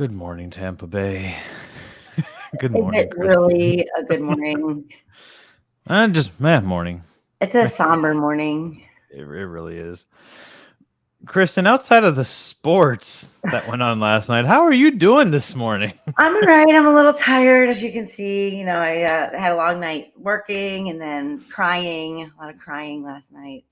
Good morning, Tampa Bay. Good Is morning, it Kristin. really a good morning? Just morning. It's a somber morning. It really is. Kristin, outside of the sports that went on last night, how are you doing this morning? I'm all right. I'm a little tired, as you can see. I had a long night working and then crying, a lot of crying last night.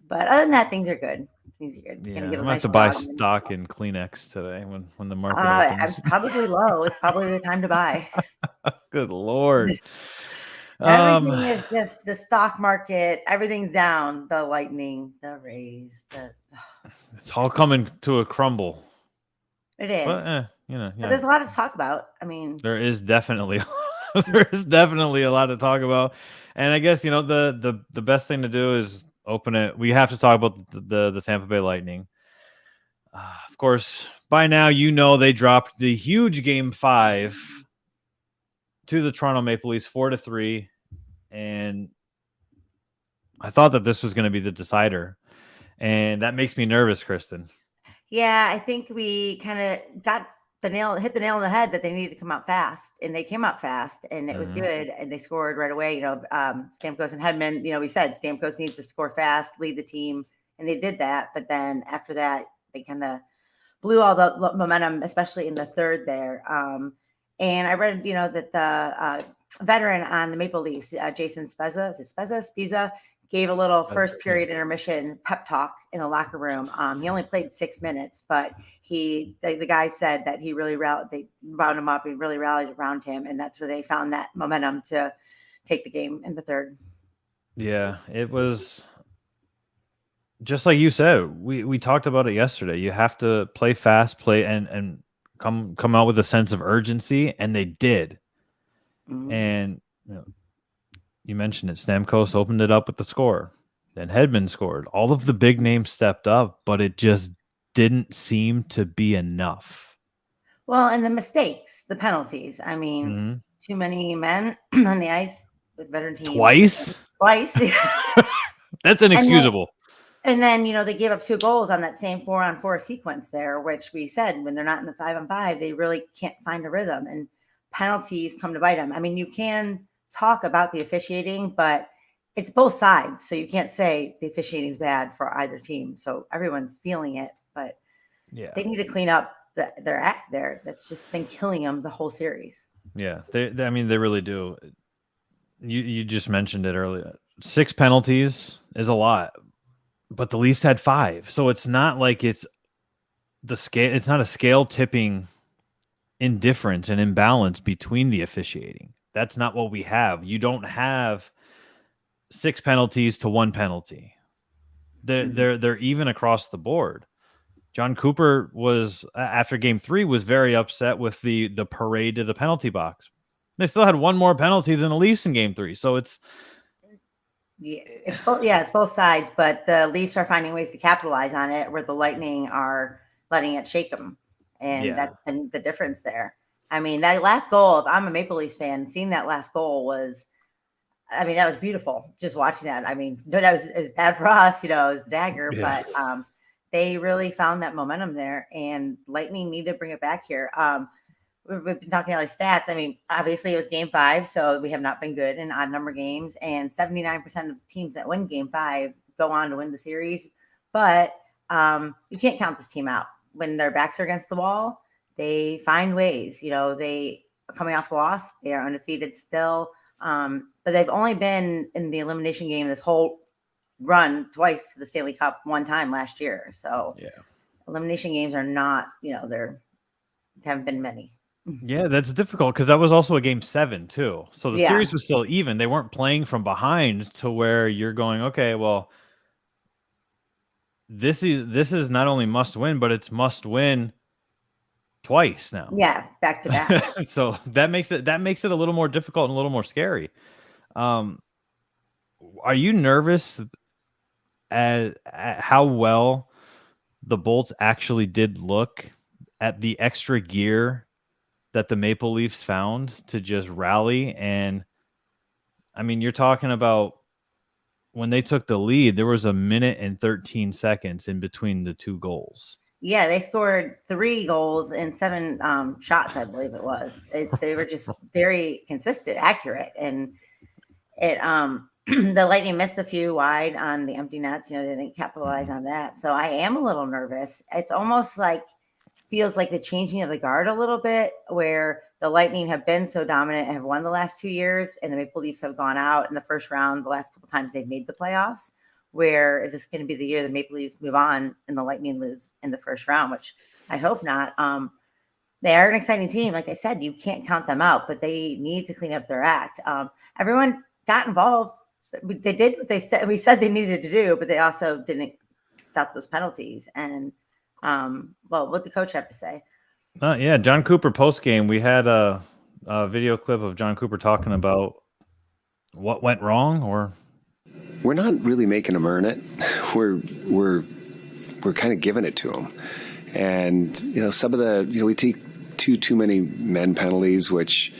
But other than that, things are good. Things are good. Yeah, Gonna I'm get a gonna have nice to buy jog in. stock in Kleenex today when the market opens. It's probably low. It's probably the time to buy. Good Lord. Everything is just the stock market. Everything's down. The lightning, the raise, It's all coming to a crumble. it But is. yeah, But there's a lot to talk about. I mean, there is definitely a lot to talk about. And I guess the best thing to do is open it. We have to talk about the Tampa Bay Lightning. Of course, by now they dropped the huge Game 5 to the Toronto Maple Leafs 4-3, and I thought that this was going to be the decider, and that makes me nervous, Kristin. yeah, I think we kind of hit the nail on the head that they needed to come out fast, and they came out fast, and it was good, and they scored right away. Stamkos and Hedman. We said Stamkos needs to score fast, lead the team, and they did that. But then after that, they kind of blew all the momentum, especially in the third there. And I read, that the veteran on the Maple Leafs, Jason Spezza, gave a little first period intermission pep talk in the locker room. He only played 6 minutes, but the guy said that he really they wound him up and really rallied around him, and that's where they found that momentum to take the game in the third. Yeah, it was just like you said. We talked about it yesterday. You have to play fast, play and come out with a sense of urgency, and they did. Mm-hmm. And you mentioned it. Stamkos opened it up with the score. Then Hedman scored. All of the big names stepped up, but it just didn't seem to be enough. Well, and the mistakes, the penalties. I mean, too many men on the ice with veteran teams. Twice? That's inexcusable. And then, they gave up 2 goals on that same 4-on-4 sequence there, which we said when they're not in the 5-on-5, they really can't find a rhythm, and penalties come to bite them. I mean, you can talk about the officiating, but it's both sides. So you can't say the officiating is bad for either team. So everyone's feeling it, but they need to clean up their act there. That's just been killing them the whole series. Yeah, they really do. You just mentioned it earlier. 6 penalties is a lot, but the Leafs had 5. So it's not like it's not a scale tipping indifference and imbalance between the officiating. That's not what we have. You don't have 6 penalties to 1 penalty. They're even across the board. John Cooper was, after Game 3, was very upset with the parade to the penalty box. They still had 1 more penalty than the Leafs in Game 3, so it's it's both sides, but the Leafs are finding ways to capitalize on it, where the Lightning are letting it shake them, and that's been the difference there. I mean, that last goal, if I'm a Maple Leafs fan, seeing that last goal was, that was beautiful. Just watching that. I mean, it was bad for us, it was a dagger, but they really found that momentum there, and Lightning need to bring it back here. We've been talking about stats. I mean, obviously it was Game 5, so we have not been good in odd number games, and 79% of teams that win Game 5 go on to win the series. But you can't count this team out. When their backs are against the wall, they find ways. They are coming off the loss. They are undefeated still. But they've only been in the elimination game this whole run twice to the Stanley Cup, 1 time last year. So elimination games are not, there haven't been many. Yeah, that's difficult because that was also a Game 7 too. So the series was still even. They weren't playing from behind to where you're going, okay, well, this is not only must win, but it's must win twice now. Yeah, back to back. So that makes it a little more difficult and a little more scary. Are you nervous at how well the Bolts actually did look at the extra gear that the Maple Leafs found to just rally? And I mean, you're talking about when they took the lead, there was 1 minute and 13 seconds in between the 2 goals. Yeah, they scored 3 goals and 7 shots, I believe it was. They were just very consistent, accurate, and it the Lightning missed a few wide on the empty nets. They didn't capitalize on that. So I am a little nervous. It's almost like feels like the changing of the guard a little bit, where the Lightning have been so dominant and have won the last 2 years, and the Maple Leafs have gone out in the first round the last couple times they've made the playoffs. Where is this going to be the year the Maple Leafs move on and the Lightning lose in the first round, which I hope not. They are an exciting team. Like I said, you can't count them out, but they need to clean up their act. Everyone got involved. They did what we said they needed to do, but they also didn't stop those penalties. And what did the coach have to say? Yeah, John Cooper post game. We had a video clip of John Cooper talking about what went wrong, or we're not really making them earn it. We're kind of giving it to them, and some of the we take too many men penalties, which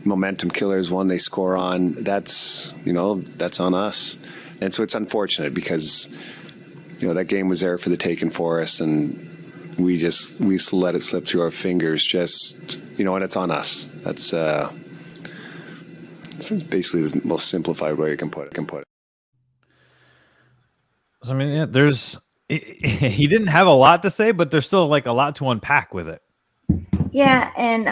momentum killers. One they score on. That's on us, and so it's unfortunate because that game was there for the taking for us, and we let it slip through our fingers. And it's on us. That's basically the most simplified way you can put it. I mean, yeah, he didn't have a lot to say, but there's still like a lot to unpack with it. Yeah, and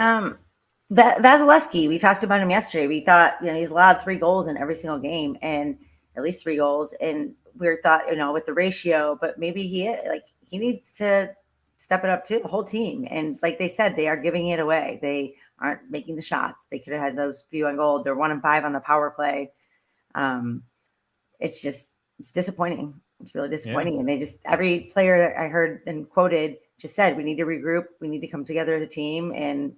Vasilevsky, we talked about him yesterday. We thought he's allowed 3 goals in every single game, and at least 3 goals. And we thought with the ratio, but maybe he needs to step it up too. The whole team, and like they said, they are giving it away. They aren't making the shots. They could have had those few on goal. They're 1-5 on the power play. It's disappointing. It's really disappointing. Yeah. And they every player I heard and quoted just said, we need to regroup. We need to come together as a team and,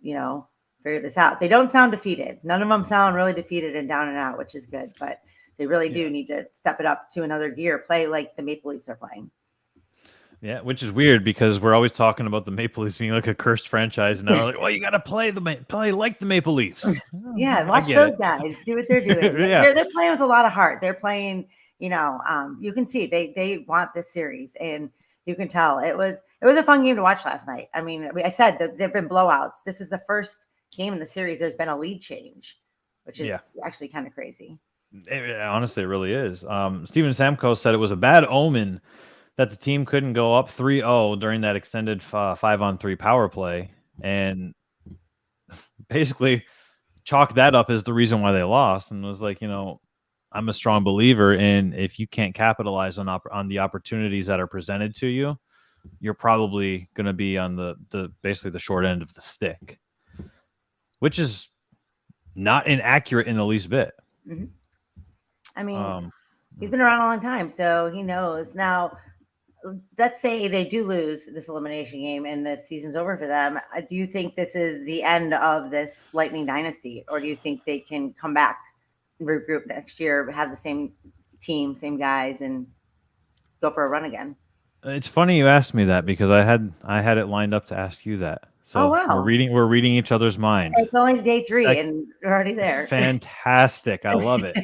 figure this out. They don't sound defeated. None of them sound really defeated and down and out, which is good, but they really do need to step it up to another gear, play like the Maple Leafs are playing. Yeah, which is weird because we're always talking about the Maple Leafs being like a cursed franchise, and now we're like, well, you got to play like the Maple Leafs. Yeah, watch those guys do what they're doing. Yeah. They're playing with a lot of heart. They're playing, you can see they want this series, and you can tell it was a fun game to watch last night. I mean, I said that there've been blowouts. This is the first game in the series there's been a lead change, which is actually kind of crazy. Honestly, it really is. Steven Stamkos said it was a bad omen that the team couldn't go up 3-0 during that extended 5-on-3 power play, and basically chalked that up as the reason why they lost, and was like, I'm a strong believer in if you can't capitalize on the opportunities that are presented to you, you're probably going to be on the basically the short end of the stick, which is not inaccurate in the least bit. Mm-hmm. I mean, he's been around a long time, so he knows. Now, let's say they do lose this elimination game and the season's over for them. Do you think this is the end of this Lightning dynasty, or do you think they can come back, regroup next year, have the same team, same guys, and go for a run again? It's funny you asked me that because I had it lined up to ask you that. So we're reading each other's mind. It's only day 3 and we're already there. Fantastic. I love it.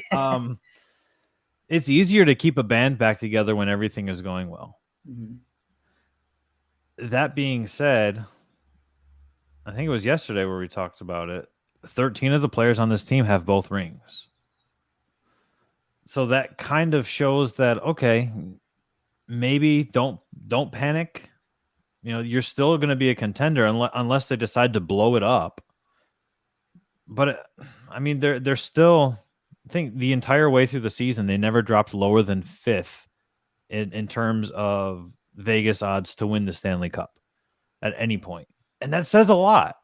It's easier to keep a band back together when everything is going well. Mm-hmm. That being said, I think it was yesterday where we talked about it. 13 of the players on this team have both rings. So that kind of shows that, okay, maybe don't panic. You're still going to be a contender unless they decide to blow it up. But I mean, they're still, I think the entire way through the season, they never dropped lower than 5th in terms of Vegas odds to win the Stanley Cup at any point. And that says a lot.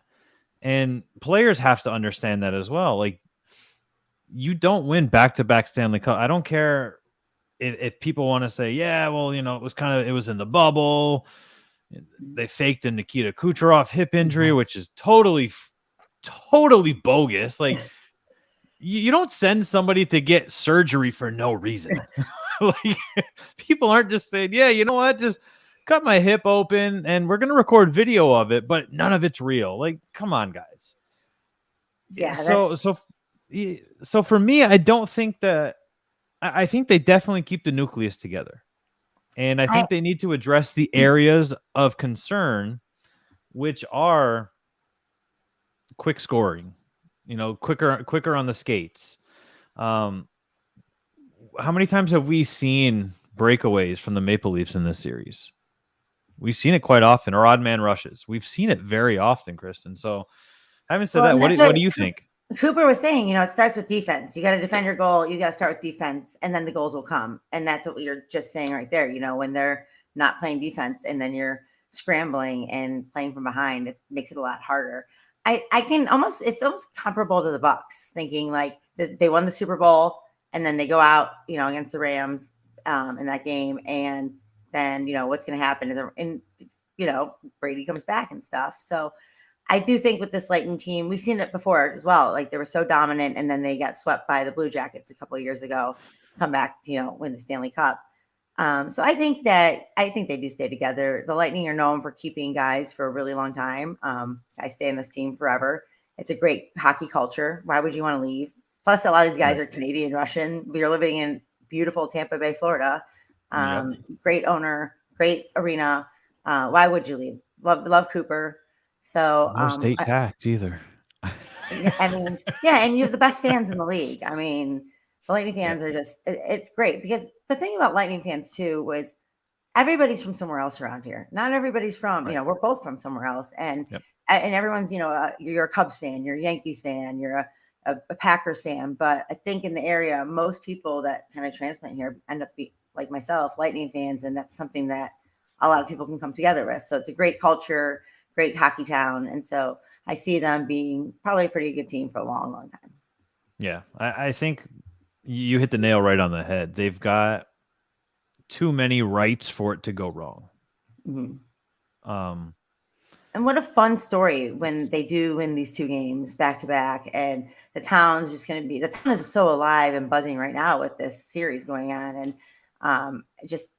And players have to understand that as well. Like, you don't win back-to-back Stanley Cup. I don't care if people want to say, yeah, well, it was in the bubble. They faked a Nikita Kucherov hip injury, which is totally bogus. Like, you don't send somebody to get surgery for no reason. Like, people aren't just saying, yeah, you know what, just cut my hip open and we're going to record video of it, but none of it's real. Like, come on, guys. Yeah. So for me, I don't think that. I think they definitely keep the nucleus together, And I think they need to address the areas of concern, which are quick scoring, quicker on the skates. How many times have we seen breakaways from the Maple Leafs in this series? We've seen it quite often, or odd man rushes. We've seen it very often, Kristin. So having said that, what do you think? Cooper was saying, it starts with defense. You got to defend your goal. You got to start with defense, and then the goals will come. And that's what you're just saying right there. When they're not playing defense and then you're scrambling and playing from behind, it makes it a lot harder. It's almost comparable to the Bucks, thinking like they won the Super Bowl and then they go out, against the Rams in that game. And then, what's going to happen is, Brady comes back and stuff. So I do think with this Lightning team, we've seen it before as well. Like they were so dominant and then they got swept by the Blue Jackets a couple of years ago, come back, win the Stanley Cup. So I think they do stay together. The Lightning are known for keeping guys for a really long time. Guys stay in this team forever. It's a great hockey culture. Why would you want to leave? Plus, a lot of these guys are Canadian, Russian. We are living in beautiful Tampa Bay, Florida. Great owner, great arena. Why would you leave? Love Cooper. So no state tax either. I mean, and you have the best fans in the league. I mean, the Lightning fans are it's great because the thing about Lightning fans too was everybody's from somewhere else around here. Not everybody's from, we're both from somewhere else. And everyone's, you're a Cubs fan, you're a Yankees fan, you're a Packers fan. But I think in the area, most people that kind of transplant here end up being like myself, Lightning fans. And that's something that a lot of people can come together with. So it's a great culture, great hockey town. And so I see them being probably a pretty good team for a long, long time. Yeah, I think you hit the nail right on the head. They've got too many rights for it to go wrong. Mm-hmm. And what a fun story when they do win these two games back to back, and the town is so alive and buzzing right now with this series going on, and it's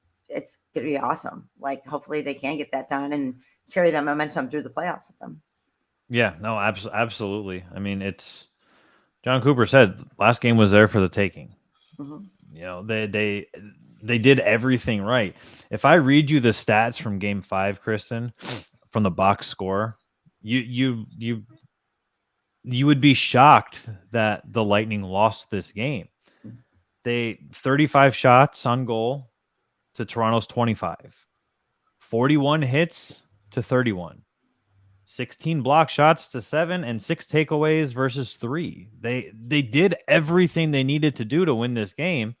going to be awesome. Like hopefully they can get that done and carry that momentum through the playoffs with them. Yeah, no, absolutely. I mean, it's John Cooper said last game was there for the taking. Mm-hmm. They did everything right. If I read you the stats from Game 5, Kristin, from the box score, you would be shocked that the Lightning lost this game. They 35 shots on goal to Toronto's 25, 41 hits to 31. 16 block shots to 7 and 6 takeaways versus 3. They did everything they needed to do to win this game,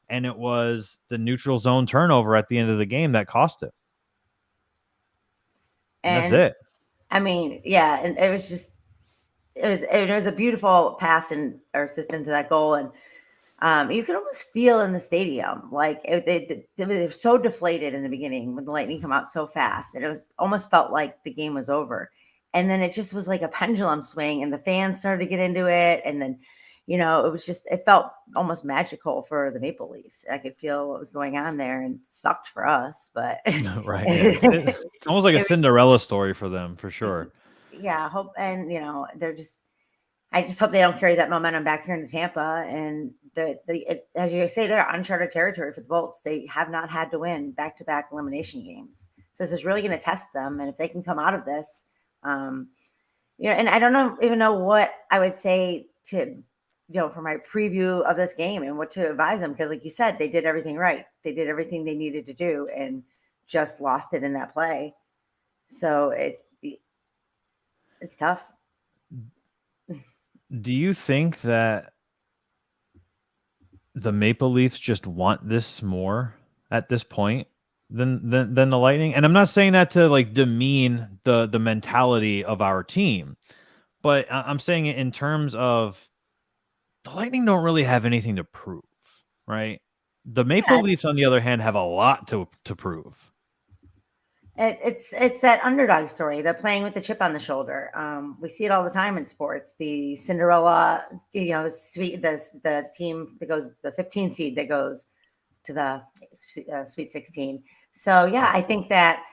and it was the neutral zone turnover at the end of the game that cost it. And that's it. I mean, and it was a beautiful pass and or assist into that goal, and you could almost feel in the stadium like they were so deflated in the beginning when the Lightning come out so fast, and it was almost felt like the game was over. And then it just was like a pendulum swing, and the fans started to get into it. And then, it felt almost magical for the Maple Leafs. I could feel what was going on there, and it sucked for us, but right. Yeah. It's almost like a Cinderella story for them, for sure. Yeah. Hope. And, I just hope they don't carry that momentum back here into Tampa. And as you say, they're uncharted territory for the Bolts. They have not had to win back-to-back elimination games. So this is really going to test them. And if they can come out of this, and I don't even know what I would say to, for my preview of this game and what to advise them. Because like you said, they did everything right. They did everything they needed to do and just lost it in that play. So it's tough. Do you think that the Maple Leafs just want this more at this point than the Lightning? And I'm not saying that to like demean the mentality of our team, but I'm saying it in terms of the Lightning don't really have anything to prove, right? The Maple Leafs, on the other hand, have a lot to prove. It's that underdog story. They're playing with the chip on the shoulder. We see it all the time in sports. The Cinderella, the team that goes, the 15 seed that goes to the Sweet 16. So yeah, I think that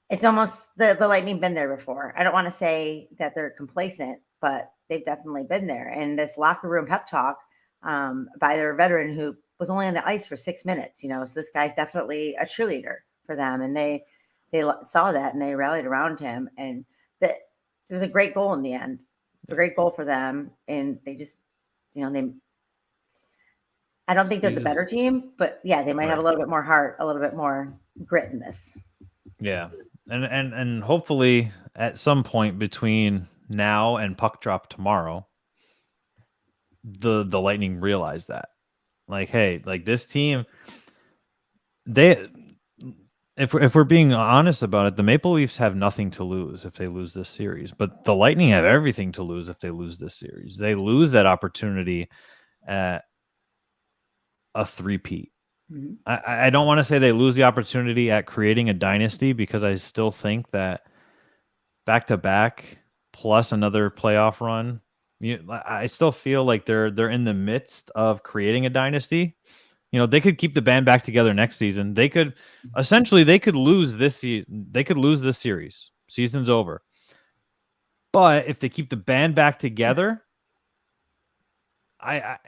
it's almost the Lightning been there before. I don't want to say that they're complacent, but they've definitely been there. And this locker room pep talk by their veteran who was only on the ice for 6 minutes, so this guy's definitely a cheerleader for them. And they saw that and they rallied around him. And that it was a great goal in the end, a great goal for them. And they just, I don't think they're the better team, but yeah, they might have a little bit more heart, a little bit more grit in this. Yeah. And hopefully at some point between now and puck drop tomorrow, the Lightning realize that, like, hey, like this team, if we're being honest about it, the Maple Leafs have nothing to lose if they lose this series, but the Lightning have everything to lose if they lose this series. They lose that opportunity at a three-peat. Mm-hmm. I don't want to say they lose the opportunity at creating a dynasty, because I still think that back-to-back plus another playoff run, I still feel like they're in the midst of creating a dynasty. They could keep the band back together next season. They could lose this season. They could lose this series. Season's over. But if they keep the band back together,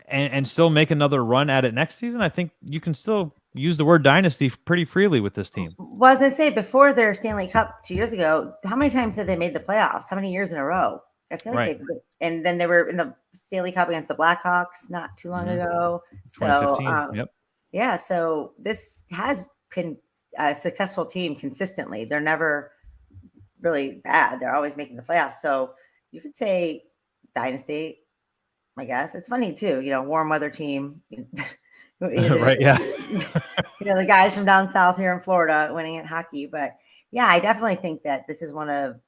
and still make another run at it next season, I think you can still use the word dynasty pretty freely with this team. Well, as I say, before their Stanley Cup 2 years ago, how many times have they made the playoffs? How many years in a row? I feel like and then they were in the Stanley Cup against the Blackhawks not too long ago. So, yeah, so this has been a successful team consistently. They're never really bad. They're always making the playoffs. So you could say dynasty, I guess. It's funny too, warm weather team. Right, yeah. The guys from down south here in Florida winning at hockey. But yeah, I definitely think that this is one of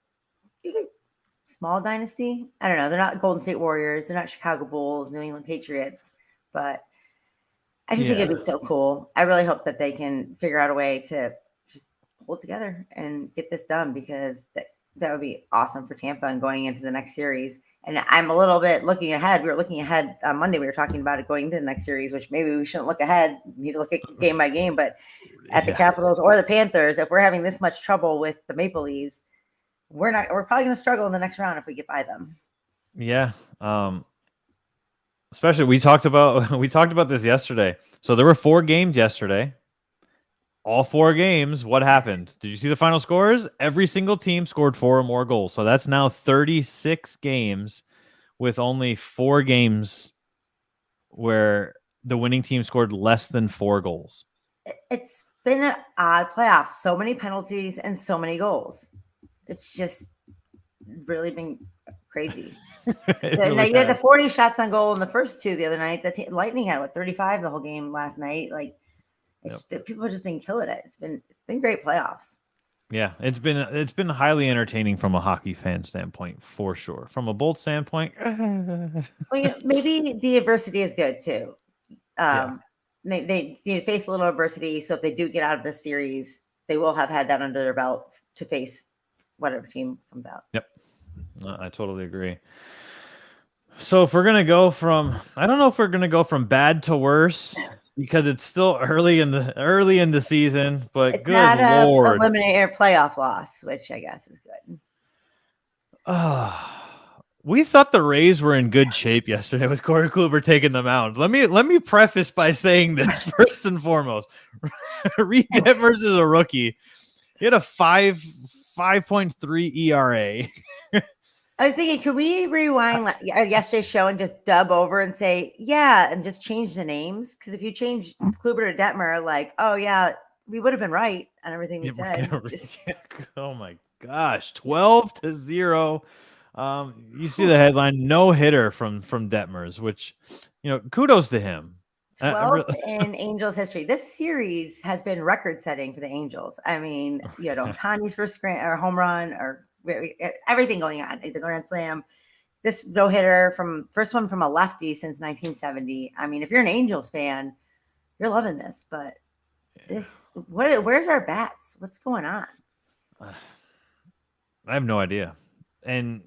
small dynasty. I don't know. They're not Golden State Warriors. They're not Chicago Bulls, New England Patriots. But I just think it'd be so cool. I really hope that they can figure out a way to just hold together and get this done, because that would be awesome for Tampa and going into the next series. And I'm a little bit looking ahead. We were looking ahead on Monday. We were talking about it going into the next series, which maybe we shouldn't look ahead. We need to look at game by game. But at the Capitals or the Panthers, if we're having this much trouble with the Maple Leafs, we're probably going to struggle in the next round if we get by them. Yeah. Especially we talked about this yesterday. So there were 4 games yesterday. All 4 games, what happened? Did you see the final scores? Every single team scored 4 or more goals. So that's now 36 games with only 4 games where the winning team scored less than 4 goals. It's been an odd playoff. So many penalties and so many goals. It's just really been crazy. Really you had the 40 shots on goal in the first 2 the other night. The Lightning had 35 the whole game last night. Like, people have just been killing it. It's been great playoffs. Yeah, it's been highly entertaining from a hockey fan standpoint, for sure. From a Bolt standpoint, well, maybe the adversity is good too. They need to face a little adversity, so if they do get out of this series, they will have had that under their belt to face whatever team comes out. Yep, I totally agree. So if we're gonna go I don't know if we're gonna go from bad to worse, because it's still early in the season, but it's good Lord, eliminator playoff loss, which I guess is good. We thought the Rays were in good shape yesterday with Corey Kluber taking them out. Let me preface by saying this first and foremost. Reid Detmers is a rookie. He had a 5.3 ERA. I was thinking, could we rewind yesterday's show and just dub over and say, and just change the names? Because if you change Kluber to Detmer, we would have been right on everything we said. Oh my gosh, 12-0. You see the headline, no hitter from Detmers, which, kudos to him. 12th in Angels history. This series has been record-setting for the Angels. I mean, Ohtani's first home run, or everything going on, the Grand Slam, this no-hitter first one from a lefty since 1970. I mean, if you're an Angels fan, you're loving this, but where's our bats? What's going on? I have no idea. And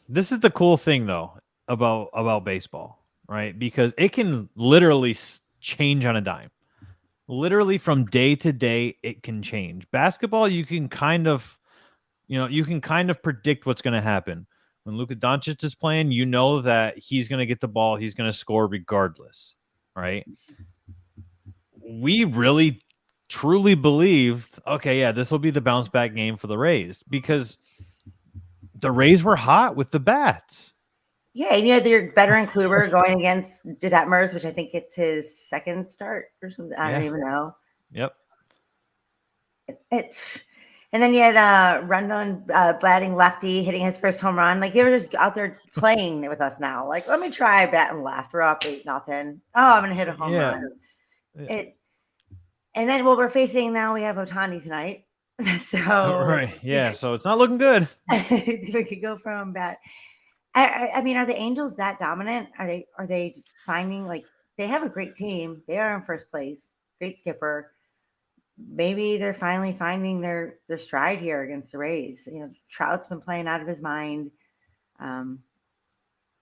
this is the cool thing though about baseball, right? Because it can literally change on a dime. Literally from day to day, it can change. Basketball, you can kind of predict what's going to happen. When Luka Doncic is playing, that he's going to get the ball, he's going to score regardless, right? We really truly believed, okay, yeah, this will be the bounce back game for the Rays because the Rays were hot with the bats. Yeah, and you had their veteran Kluber going against Detmers, which I think it's his second start or something. I don't even know. Yep. And then you had Rondon batting lefty, hitting his first home run. Like they were just out there playing with us now. Like, let me try batting left. We're up 8-0. Oh, I'm gonna hit a home run. And then we're facing now. We have Ohtani tonight, so right, yeah. So it's not looking good. We could go from bat. I mean, are the Angels that dominant? Are they finding like they have a great team? They are in first place. Great skipper. Maybe they're finally finding their stride here against the Rays. You know, Trout's been playing out of his mind.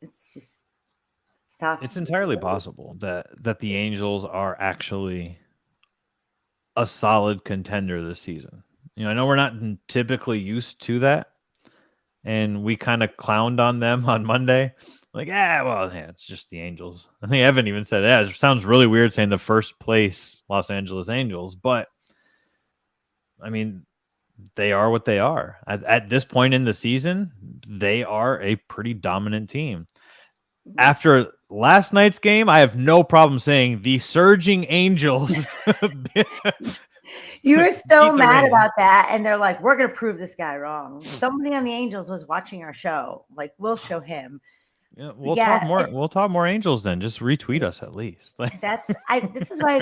It's just tough. It's entirely possible that the Angels are actually a solid contender this season. You know, I know we're not typically used to that, and we kind of clowned on them on Monday. Like, it's just the Angels. I think Evan even said, it sounds really weird saying the first place Los Angeles Angels, but I mean, they are what they are. At this point in the season, they are a pretty dominant team. After last night's game, I have no problem saying the surging Angels. You were so mad about that, and they're like, we're going to prove this guy wrong. Somebody on the Angels was watching our show. Like, we'll show him. Yeah, talk more. We'll talk more Angels then. Just retweet us at least. This is why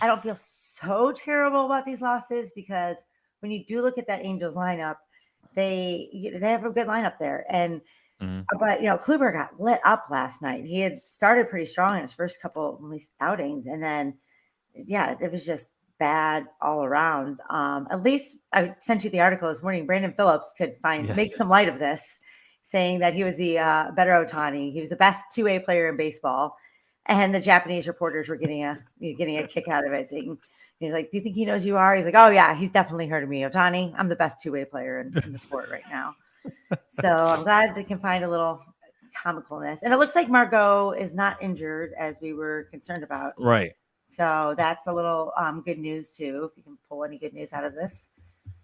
I don't feel so terrible about these losses, because when you do look at that Angels lineup, they have a good lineup there. And but Kluber got lit up last night. He had started pretty strong in his first couple outings, and then it was just bad all around. At least I sent you the article this morning. Brandon Phillips could make some light of this, saying that he was the better Ohtani. He was the best 2A player in baseball, and the Japanese reporters were getting a kick out of it. Saying, he's like, "Do you think he knows you are?" He's like, "Oh yeah, he's definitely heard of me, Ohtani. I'm the best 2A player in the sport right now." So I'm glad they can find a little comicalness. And it looks like Margot is not injured as we were concerned about. Right. So that's a little good news too. If you can pull any good news out of this,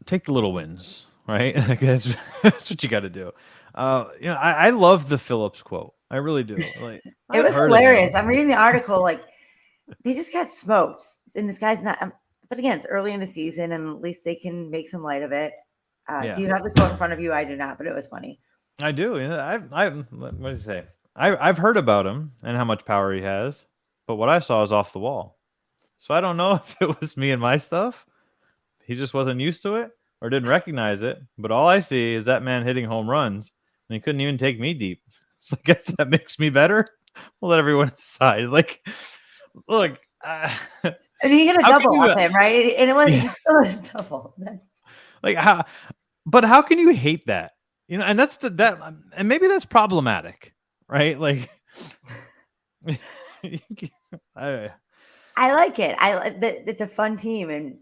take the little wins, right? That's what you got to do. I love the Phillips quote. I really do. Like, it was hilarious. I'm reading the article. Like, they just got smoked, and this guy's not. But again, it's early in the season, and at least they can make some light of it. Do you have the quote in front of you? I do not, but it was funny. I do. What do you say? I've heard about him and how much power he has, but what I saw is off the wall. So I don't know if it was me and my stuff. He just wasn't used to it or didn't recognize it. But all I see is that man hitting home runs, and he couldn't even take me deep. So I guess that makes me better. We'll let everyone decide. Like, look. And he hit a double off him, right? And it wasn't a double. Like, how? But how can you hate that? And that's and maybe that's problematic, right? Like, I like it. It's a fun team, and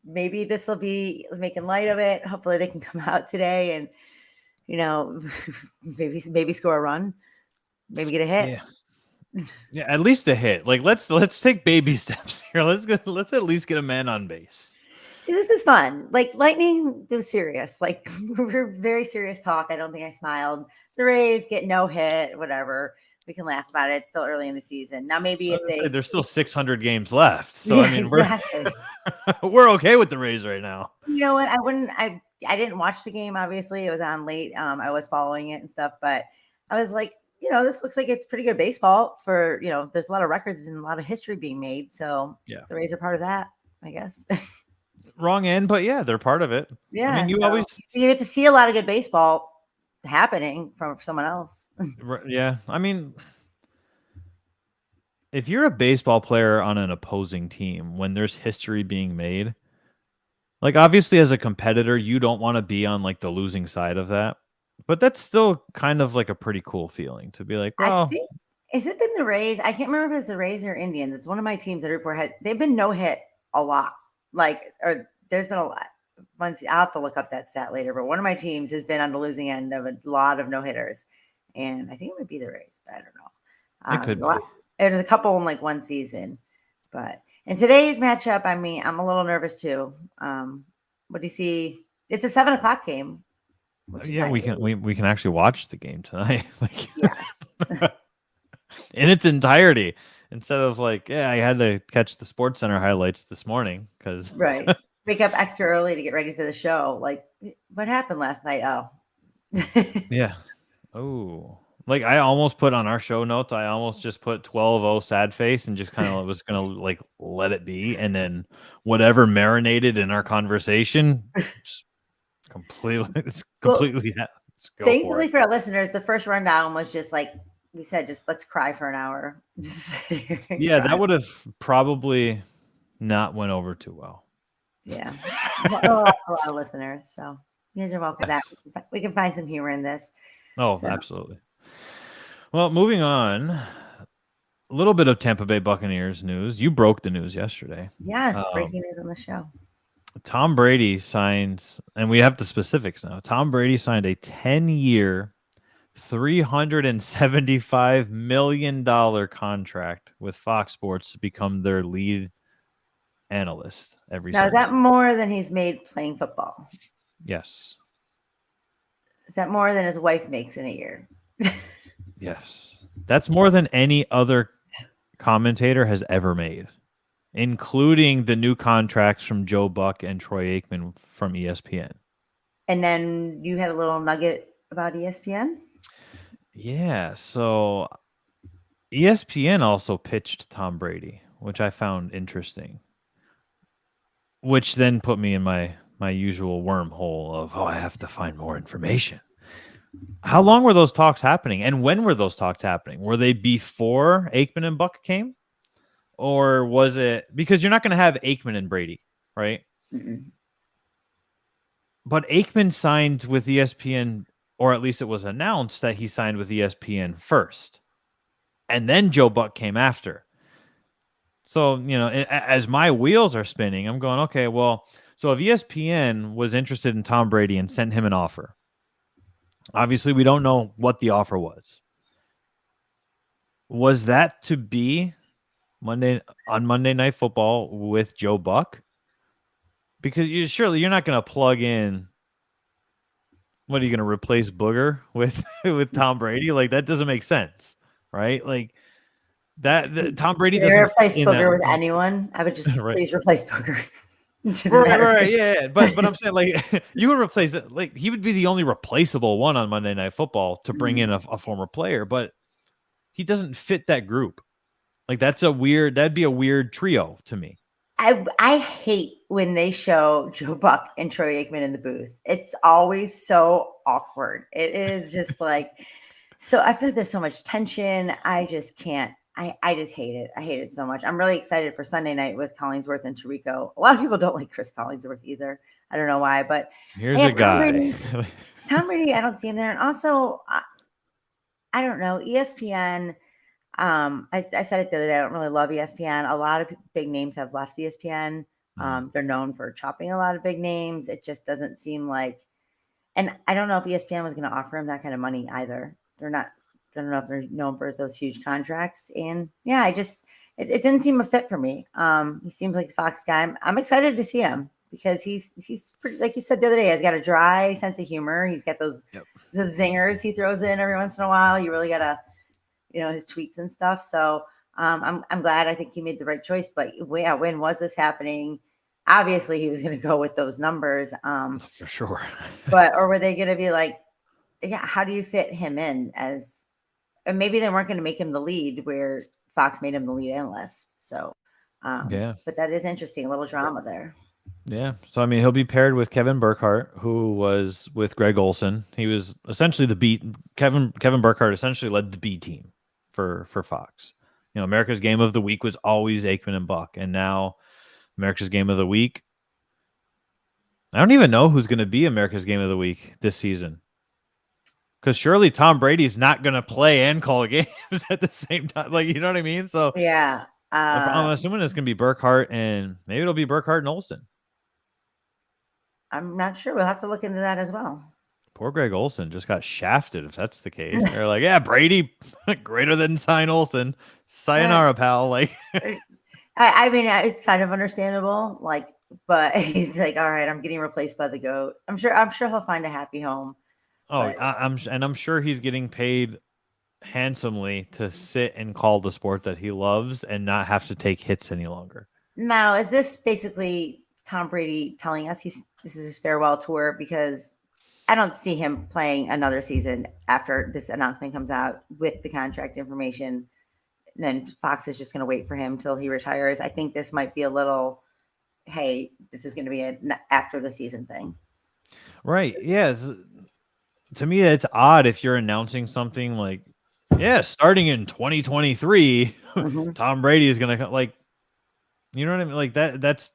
maybe this will be making light of it. Hopefully, they can come out today and maybe score a run, maybe get a hit. Yeah, at least a hit. Like, let's take baby steps here. Let's at least get a man on base. See, this is fun. Like, Lightning was serious. Like, we're very serious talk. I don't think I smiled. The Rays get no hit, whatever. We can laugh about it. It's still early in the season. Now, maybe there's still 600 games left. So, I mean, we're okay with the Rays right now. You know what? I didn't watch the game, obviously. It was on late. I was following it and stuff. But I was like, this looks like it's pretty good baseball for, there's a lot of records and a lot of history being made. So, the Rays are part of that, I guess. Wrong end, but they're part of it. Yeah. I mean, you get to see a lot of good baseball happening from someone else. Yeah. I mean, if you're a baseball player on an opposing team, when there's history being made, like, obviously as a competitor, you don't want to be on like the losing side of that, but that's still kind of like a pretty cool feeling to be like, well, has it been the Rays? I can't remember if it's the Rays or Indians. It's one of my teams that they've been no hit a lot. Or there's been a lot. I'll have to look up that stat later, but one of my teams has been on the losing end of a lot of no hitters, and I think it would be the Rays, but I don't know. It could be. There's a couple in like one season, but in today's matchup, I mean, I'm a little nervous too. What do you see? It's a 7:00 game. Yeah, we can actually watch the game tonight. Like, yeah. in its entirety, instead of like, I had to catch the Sports Center highlights this morning because right. Wake up extra early to get ready for the show. Like, what happened last night? Oh, yeah. Oh, like I almost put on our show notes. I almost just put 12-0 sad face and just kind of was gonna like let it be, and then whatever marinated in our conversation, just it's completely. Let's go thankfully for our listeners, the first rundown was just like we said, just let's cry for an hour. Yeah, that would have probably not went over too well. Yeah, a lot of listeners. So you guys are welcome. Yes. That we can find some humor in this. Oh, so. Absolutely. Well, moving on, a little bit of Tampa Bay Buccaneers news. You broke the news yesterday. Yes, breaking news on the show. Tom Brady signs, and we have the specifics now. Tom Brady signed a 10-year, $375 million contract with Fox Sports to become their lead analyst every Now, Sunday. Is that more than he's made playing football? Yes. Is that more than his wife makes in a year? Yes. That's more than any other commentator has ever made, including the new contracts from Joe Buck and Troy Aikman from ESPN. And then you had a little nugget about ESPN? Yeah, so ESPN also pitched Tom Brady, which I found interesting, which then put me in my usual wormhole of, I have to find more information. How long were those talks happening, and when were those talks happening? Were they before Aikman and Buck came? Or was it because you're not going to have Aikman and Brady, right? Mm-mm. But Aikman signed with ESPN, or at least it was announced that he signed with ESPN first. And then Joe Buck came after. So, as my wheels are spinning, I'm going, okay, well, so if ESPN was interested in Tom Brady and sent him an offer, obviously we don't know what the offer was. Was that to be Monday Night Football with Joe Buck? Because you're not going to plug in. What are you going to replace Booger with Tom Brady? Like, that doesn't make sense, right? Like that Tom Brady doesn't replace Booger with anyone. I would just right. Please replace Booger. right, yeah. But I'm saying, like, you would replace it. Like, he would be the only replaceable one on Monday Night Football to bring in a former player, but he doesn't fit that group. Like, that'd be a weird trio to me. I hate when they show Joe Buck and Troy Aikman in the booth. It's always so awkward. It is just like, so I feel like there's so much tension. I just can't. I just hate it. I hate it so much. I'm really excited for Sunday night with Collinsworth and Tirico. A lot of people don't like Chris Collinsworth either. I don't know why, but here's a guy. Tom Brady, I don't see him there. And also, I don't know, ESPN. I said it the other day. I don't really love ESPN. A lot of big names have left ESPN. They're known for chopping a lot of big names. It just doesn't seem like, and I don't know if ESPN was going to offer him that kind of money either. They're not. I don't know if they're known for those huge contracts. And yeah, it didn't seem a fit for me. He seems like the Fox guy. I'm excited to see him because he's pretty, like you said the other day, he's got a dry sense of humor. He's got those zingers he throws in every once in a while. You really got to, his tweets and stuff. So I'm glad. I think he made the right choice. But when was this happening? Obviously, he was going to go with those numbers. For sure. Or were they going to be like, how do you fit him in as? And maybe they weren't going to make him the lead where Fox made him the lead analyst. So, but that is interesting. A little drama there. Yeah. So, I mean, he'll be paired with Kevin Burkhardt, who was with Greg Olson. He was essentially the B. Kevin Burkhardt essentially led the B team for Fox. America's Game of the Week was always Aikman and Buck. And now America's Game of the Week, I don't even know who's going to be America's Game of the Week this season. Because surely Tom Brady's not going to play and call games at the same time. Like, you know what I mean? So yeah, I'm assuming it's going to be Burkhardt, and maybe it'll be Burkhardt and Olsen. I'm not sure. We'll have to look into that as well. Poor Greg Olson just got shafted. If that's the case, they're like, yeah, Brady greater than sign Olson. Sayonara, pal. Like, I mean, it's kind of understandable. Like, but he's like, all right, I'm getting replaced by the GOAT. I'm sure he'll find a happy home. oh, But I'm sure he's getting paid handsomely to sit and call the sport that he loves and not have to take hits any longer. now, is this basically Tom Brady telling us this is his farewell tour? Because I don't see him playing another season after this announcement comes out with the contract information. And then Fox is just going to wait for him till he retires. I think this might be a little, hey, this is going to be an after the season thing. Right. Yeah. To me, it's odd if you're announcing something like, yeah, starting in 2023, Tom Brady is going to like, you know what I mean? Like that's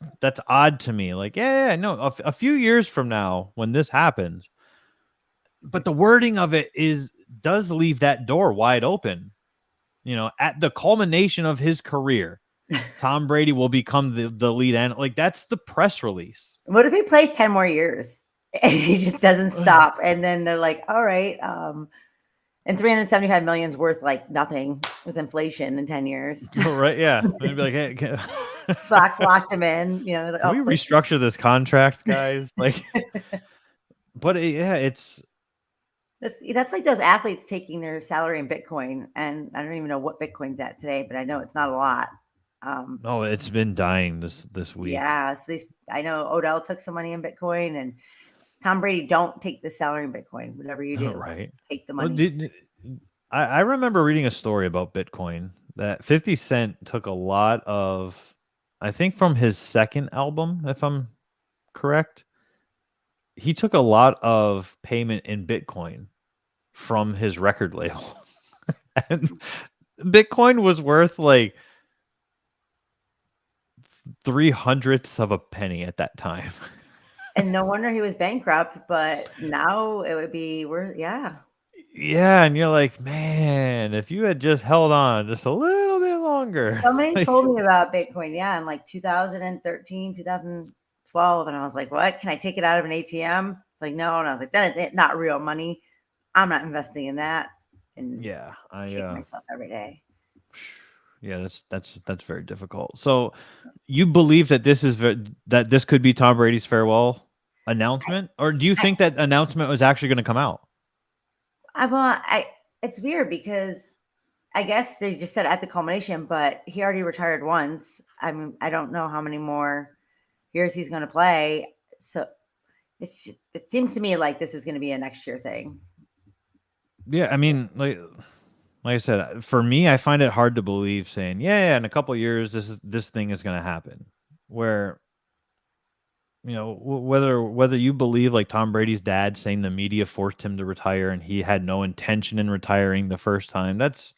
odd to me. Like, yeah, no, a few years from now when this happens, but the wording of it does leave that door wide open. You know, at the culmination of his career, Tom Brady will become the lead end. Like that's the press release. What if he plays 10 more years and he just doesn't stop? And then they're like, all right, and 375 million is worth like nothing with inflation in 10 years. Right? Yeah. They'd be like, hey, Fox locked him in. You know, can we restructure this contract, guys? Like, but that's like those athletes taking their salary in Bitcoin, and I don't even know what Bitcoin's at today, but I know it's not a lot. No, it's been dying this week. Yeah, so I know Odell took some money in Bitcoin, and Tom Brady, don't take the salary in Bitcoin. Whatever you do, right? Take the money. Well, I remember reading a story about Bitcoin that 50 Cent took a lot of, I think from his second album, if I'm correct, he took a lot of payment in Bitcoin from his record label. And Bitcoin was worth like 0.03 of a penny at that time. And no wonder he was bankrupt, but now it would be yeah. Yeah, and you're like, man, if you had just held on just a little bit longer. Somebody told me about Bitcoin, in like 2013, 2012, and I was like, what? Can I take it out of an ATM? Like, no. And I was like, that is not real money. I'm not investing in that. And yeah, I kick myself every day. Yeah, that's very difficult. So, you believe that this could be Tom Brady's farewell announcement, or do you think that announcement was actually going to come out? It's weird because I guess they just said at the culmination, but he already retired once. I mean, I don't know how many more years he's going to play. So it seems to me like this is going to be a next year thing. Yeah, I mean, like I said, for me, I find it hard to believe saying, yeah, in a couple of years, this thing is going to happen. Where, you know, whether you believe like Tom Brady's dad saying the media forced him to retire and he had no intention in retiring the first time, that's,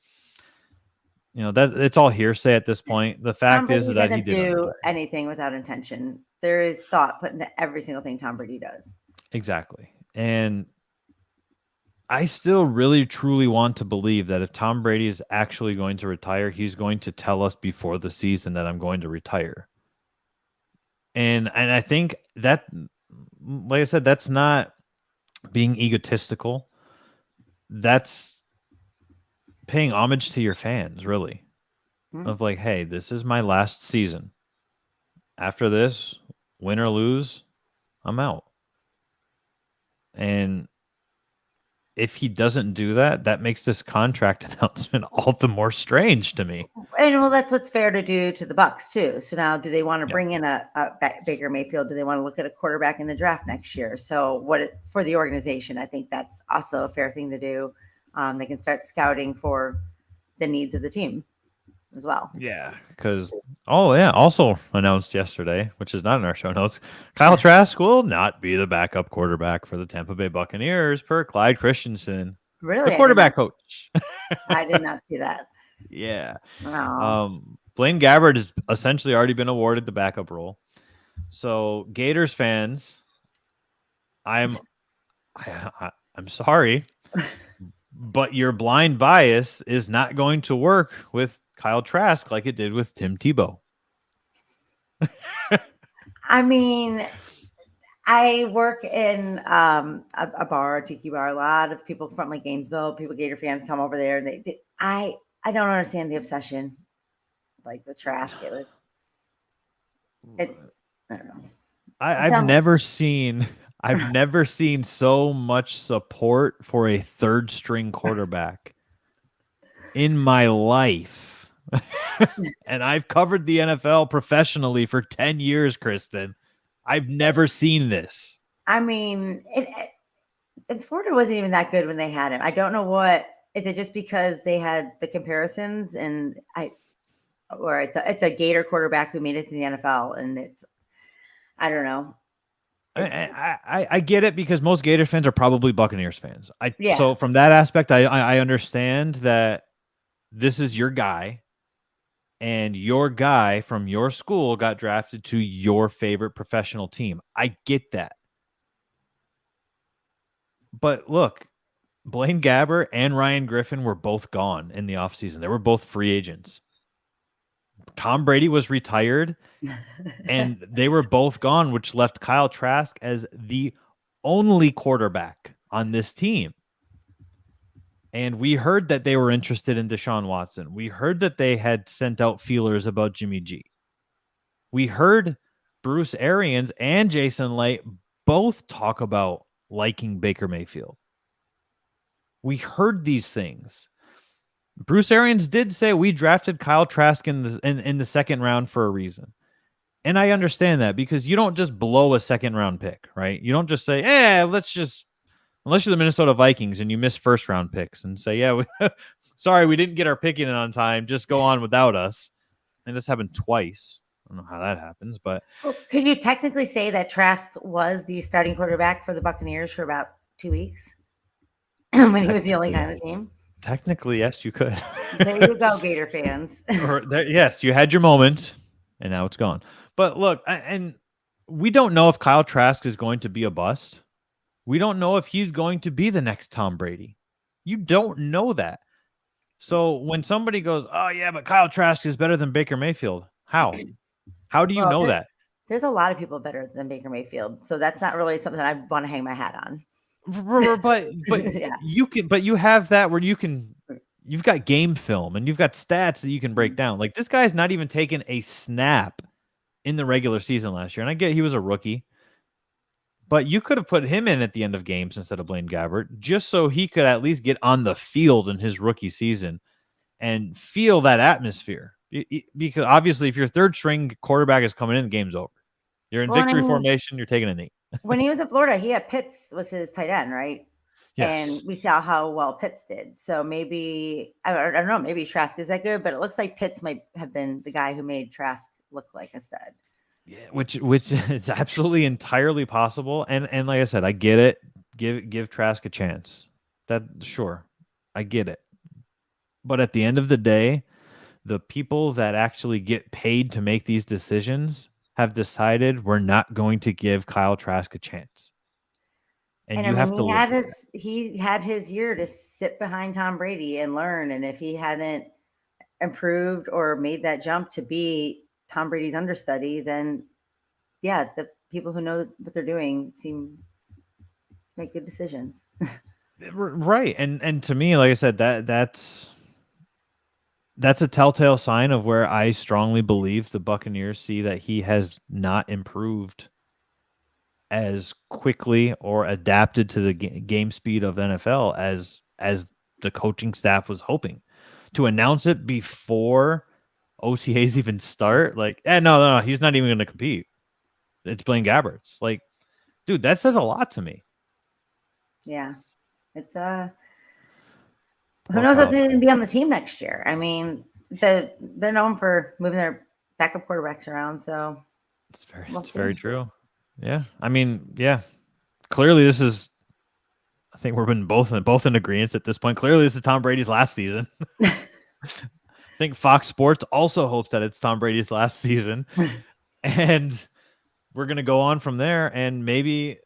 you know, that it's all hearsay at this point. The fact is that he didn't do anything without intention. There is thought put into every single thing Tom Brady does. Exactly. And I still really truly want to believe that if Tom Brady is actually going to retire, he's going to tell us before the season that I'm going to retire. And I think that, like I said, that's not being egotistical. That's paying homage to your fans, really. Of like, hey, this is my last season. After this, win or lose, I'm out. And if he doesn't do that, that makes this contract announcement all the more strange to me. And well, that's what's fair to do to the Bucs too. So now, do they want to bring in a Baker Mayfield? Do they want to look at a quarterback in the draft next year? So for the organization, I think that's also a fair thing to do. They can start scouting for the needs of the team as well. Yeah, because also announced yesterday, which is not in our show notes, Kyle Trask will not be the backup quarterback for the Tampa Bay Buccaneers per Clyde Christensen, really, the quarterback coach. I did not see that. Yeah. Oh. Blaine Gabbert has essentially already been awarded the backup role. So Gators fans, I'm sorry, but your blind bias is not going to work with Kyle Trask like it did with Tim Tebow. I mean, I work in a bar, a tiki bar. A lot of people from like Gainesville, people Gator fans come over there, and I don't understand the obsession, like the Trask. It's I don't know. I've never seen so much support for a third string quarterback in my life. And I've covered the NFL professionally for 10 years, Kristin. I've never seen this. I mean, Florida wasn't even that good when they had him. I don't know what is it just because they had the comparisons or it's a Gator quarterback who made it to the NFL, and I don't know. I get it because most Gators fans are probably Buccaneers fans. Yeah. So from that aspect, I understand that this is your guy, and your guy from your school got drafted to your favorite professional team. I get that. But look, Blaine Gabbert and Ryan Griffin were both gone in the offseason. They were both free agents. Tom Brady was retired, and they were both gone, which left Kyle Trask as the only quarterback on this team. And we heard that they were interested in Deshaun Watson. We heard that they had sent out feelers about Jimmy G. We heard Bruce Arians and Jason Light both talk about liking Baker Mayfield. We heard these things. Bruce Arians did say we drafted Kyle Trask in the second round for a reason. And I understand that because you don't just blow a second round pick, right? You don't just say, unless you're the Minnesota Vikings and you miss first round picks and say, sorry, we didn't get our pick in on time. Just go on without us. And this happened twice. I don't know how that happens, but could you technically say that Trask was the starting quarterback for the Buccaneers for about 2 weeks when he was the only guy on the team? Technically, yes, you could. There you go, Gator fans. Yes, you had your moment, and now it's gone. But look, and we don't know if Kyle Trask is going to be a bust. We don't know if he's going to be the next Tom Brady. You don't know that. So when somebody goes, oh, yeah, but Kyle Trask is better than Baker Mayfield. How? How do you know that? There's a lot of people better than Baker Mayfield. So that's not really something I want to hang my hat on. But yeah. you have that where you've got game film and you've got stats that you can break down. Like this guy's not even taken a snap in the regular season last year. And I get he was a rookie, but you could have put him in at the end of games instead of Blaine Gabbert just so he could at least get on the field in his rookie season and feel that atmosphere. Because obviously if your third string quarterback is coming in, the game's over. You're in victory formation, you're taking a knee. When he was in Florida, he had Pitts was his tight end, right? Yes. And we saw how well Pitts did. So maybe, I don't know, maybe Trask is that good, but it looks like Pitts might have been the guy who made Trask look like a stud. Yeah, which is absolutely entirely possible. And like I said, I get it. Give Trask a chance. Sure. I get it. But at the end of the day, the people that actually get paid to make these decisions have decided we're not going to give Kyle Trask a chance. And you have to he had his year to sit behind Tom Brady and learn. And if he hadn't improved or made that jump to be Tom Brady's understudy, then yeah, the people who know what they're doing seem to make good decisions. Right. And to me, like I said, that's a telltale sign of where I strongly believe the Buccaneers see that he has not improved as quickly or adapted to the game speed of NFL as the coaching staff was hoping. To announce it before OTAs even start, like, no, he's not even going to compete. It's Blaine Gabbert's. Like, dude, that says a lot to me. Yeah. It's who knows if they're going to be on the team next year? I mean, they're known for moving their backup quarterbacks around, so it's very true. Yeah, I mean, yeah. Clearly, this is. I think we've been both in agreement at this point. Clearly, this is Tom Brady's last season. I think Fox Sports also hopes that it's Tom Brady's last season, and we're gonna go on from there. And maybe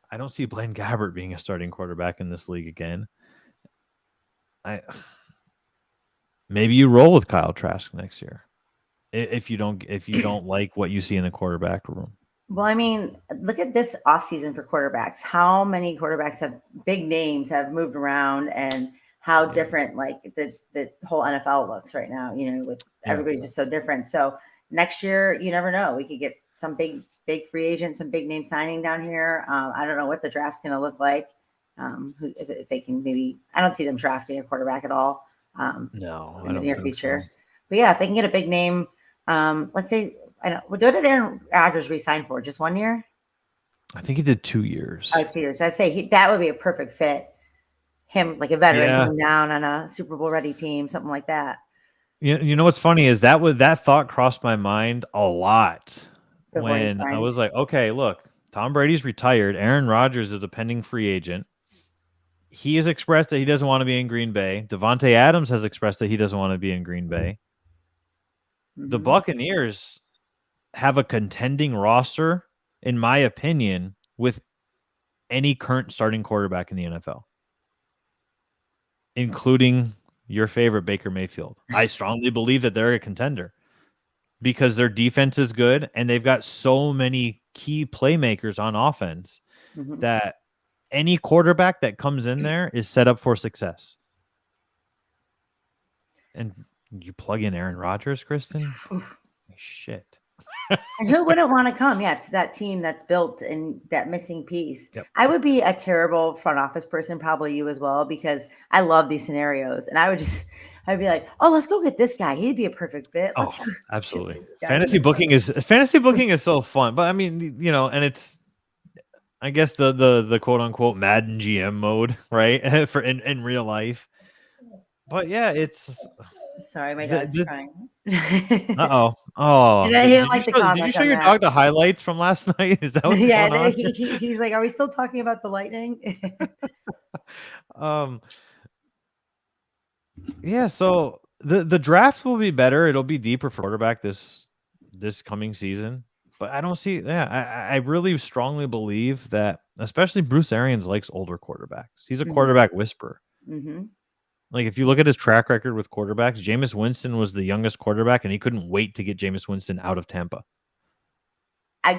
I don't see Blaine Gabbert being a starting quarterback in this league again. Maybe you roll with Kyle Trask next year if you don't like what you see in the quarterback room. Well, I mean, look at this offseason for quarterbacks. How many quarterbacks have big names have moved around, and how different like the whole NFL looks right now, with everybody's just so different. So next year, you never know. We could get some big free agents, some big name signing down here. I don't know what the draft's going to look like. If they can maybe, I don't see them drafting a quarterback at all No, in I the don't near think future. so. But yeah, if they can get a big name, let's say, I know. What did Aaron Rodgers resign for? Just 1 year? I think he did 2 years. Oh, 2 years. I'd say that would be a perfect fit. Him, like a veteran, coming down on a Super Bowl ready team, something like that. You know what's funny is that thought crossed my mind a lot Before he when I signed. was like, okay, look, Tom Brady's retired. Aaron Rodgers is a pending free agent. He has expressed that he doesn't want to be in Green Bay. Devontae Adams has expressed that he doesn't want to be in Green Bay. The Buccaneers have a contending roster, in my opinion, with any current starting quarterback in the NFL, including your favorite Baker Mayfield. I strongly believe that they're a contender because their defense is good and they've got so many key playmakers on offense that any quarterback that comes in there is set up for success. And you plug in Aaron Rodgers, Kristin? Shit. And who wouldn't want to come, to that team that's built and that missing piece? Yep. I would be a terrible front office person, probably you as well, because I love these scenarios. And I'd be like, oh, let's go get this guy. He'd be a perfect fit. Oh, absolutely. Fantasy booking is so fun. But I mean, and it's, I guess the quote unquote Madden GM mode, right? For in real life. But yeah, it's sorry, my dog's crying. Uh-oh. Oh, did you show your dog the highlights from last night? Is that what's going on? He's like, are we still talking about the Lightning? Yeah, so the draft will be better. It'll be deeper for quarterback this coming season. But I don't see, I really strongly believe that, especially Bruce Arians likes older quarterbacks. He's a quarterback whisperer. Like, if you look at his track record with quarterbacks, Jameis Winston was the youngest quarterback, and he couldn't wait to get Jameis Winston out of Tampa.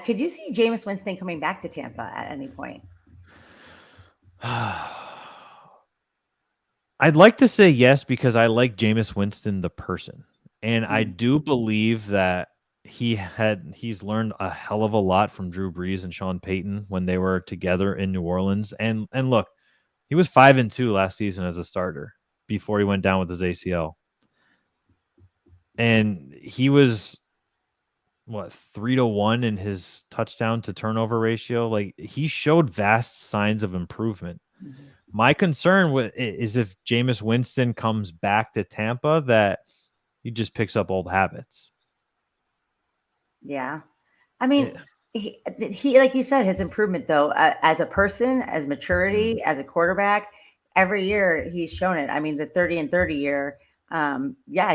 Could you see Jameis Winston coming back to Tampa at any point? I'd like to say yes, because I like Jameis Winston, the person. And I do believe that he's learned a hell of a lot from Drew Brees and Sean Payton when they were together in New Orleans. And look, he was 5-2 last season as a starter before he went down with his ACL. And he was 3-1 in his touchdown to turnover ratio. Like, he showed vast signs of improvement. My concern is if Jameis Winston comes back to Tampa, that he just picks up old habits. Yeah. I mean, he like you said, his improvement, though, as a person, as maturity, as a quarterback, every year he's shown it. I mean, the 30-30 year,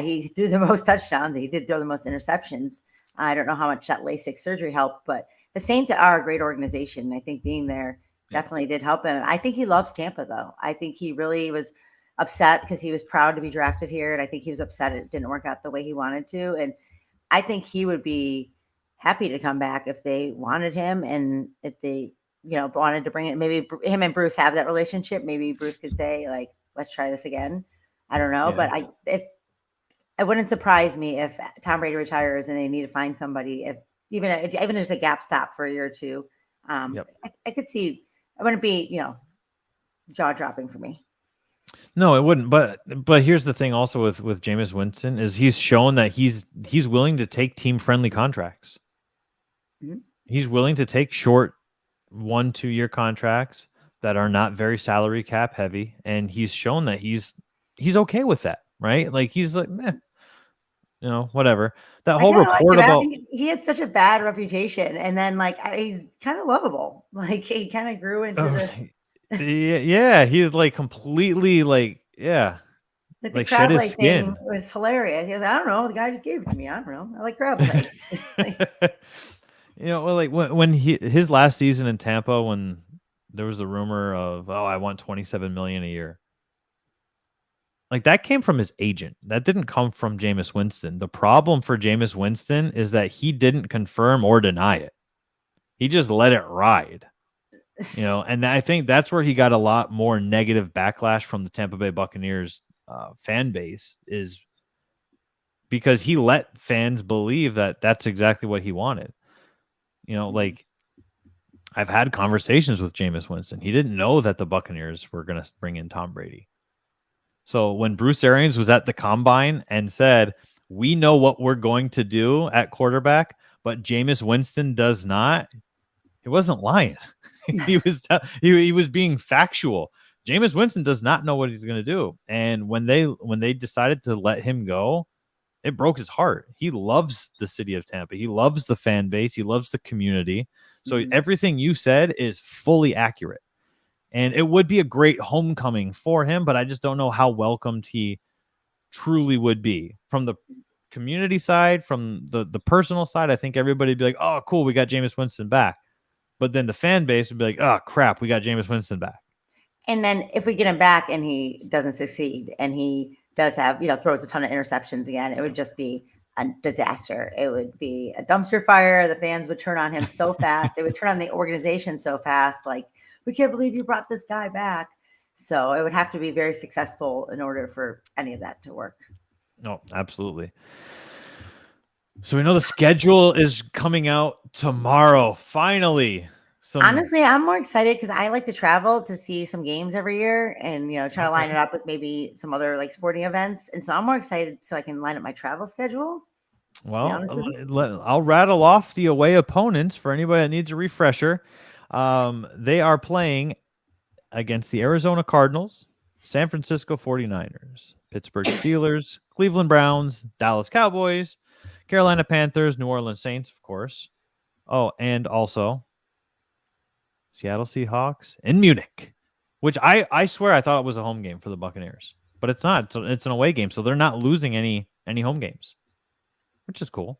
he threw the most touchdowns. He did throw the most interceptions. I don't know how much that LASIK surgery helped, but the Saints are a great organization. I think being there definitely did help him. I think he loves Tampa, though. I think he really was upset because he was proud to be drafted here. And I think he was upset it didn't work out the way he wanted to. And I think he would be happy to come back if they wanted him. And if they, wanted to bring it, maybe him and Bruce have that relationship. Maybe Bruce could say, like, let's try this again. I don't know. But it wouldn't surprise me if Tom Brady retires and they need to find somebody, if even just a gap stop for a year or two. I could see. It wouldn't be, jaw dropping for me. No, it wouldn't. But here's the thing also with Jameis Winston is he's shown that he's willing to take team friendly contracts. He's willing to take short 1-2 year contracts that are not very salary cap heavy, and he's shown that he's okay with that, right? Like, he's like, whatever. That whole report about he had such a bad reputation, and then he's kind of lovable. Like, he kind of grew into he's like completely like the crab leg thing was hilarious. He was, I don't know, the guy just gave it to me. I don't know. I like crab legs. When his last season in Tampa, when there was the rumor of, I want $27 million a year. Like, that came from his agent. That didn't come from Jameis Winston. The problem for Jameis Winston is that he didn't confirm or deny it. He just let it ride. And I think that's where he got a lot more negative backlash from the Tampa Bay Buccaneers fan base, is because he let fans believe that that's exactly what he wanted. Like, I've had conversations with Jameis Winston. He didn't know that the Buccaneers were going to bring in Tom Brady. So when Bruce Arians was at the combine and said, "We know what we're going to do at quarterback, but Jameis Winston does not," he wasn't lying. he was being factual. Jameis Winston does not know what he's going to do. And when they decided to let him go, it broke his heart. He loves the city of Tampa. He loves the fan base. He loves the community. So everything you said is fully accurate. And it would be a great homecoming for him, but I just don't know how welcomed he truly would be. From the community side, from the personal side, I think everybody would be like, "Oh, cool, we got Jameis Winston back." But then the fan base would be like, "Oh, crap, we got Jameis Winston back." And then if we get him back and he doesn't succeed and he does have, throws a ton of interceptions again, it would just be a disaster. It would be a dumpster fire. The fans would turn on him so fast. They would turn on the organization so fast. Like, "We can't believe you brought this guy back." So it would have to be very successful in order for any of that to work. No, absolutely. So we know the schedule is coming out tomorrow. Finally. Honestly, I'm more excited because I like to travel to see some games every year and, try to line it up with maybe some other like sporting events. And so I'm more excited so I can line up my travel schedule. Well, I'll rattle off the away opponents for anybody that needs a refresher. They are playing against the Arizona Cardinals, San Francisco 49ers, Pittsburgh Steelers, Cleveland Browns, Dallas Cowboys, Carolina Panthers, New Orleans Saints, of course. Oh, and also Seattle Seahawks and Munich, which I swear I thought it was a home game for the Buccaneers, but it's not. So it's an away game, so they're not losing any home games, which is cool.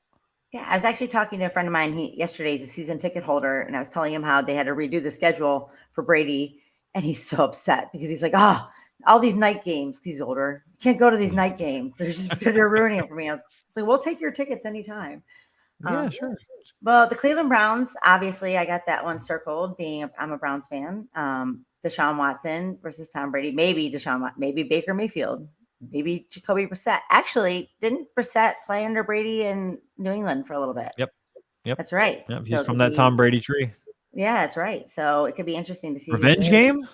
Yeah, I was actually talking to a friend of mine. Yesterday, he's a season ticket holder, and I was telling him how they had to redo the schedule for Brady, and he's so upset because he's like, "Oh, all these night games." He's older, can't go to these night games. They're ruining it for me. I was like, "We'll take your tickets anytime." Yeah, sure. Well, the Cleveland Browns, obviously, I got that one circled. I'm a Browns fan. Deshaun Watson versus Tom Brady. Maybe maybe Baker Mayfield. Maybe Jacoby Brissett. Actually, didn't Brissett play under Brady in New England for a little bit? Yep. That's right. Yep. He's from that Tom Brady tree. Yeah, that's right. So it could be interesting to see. Revenge game?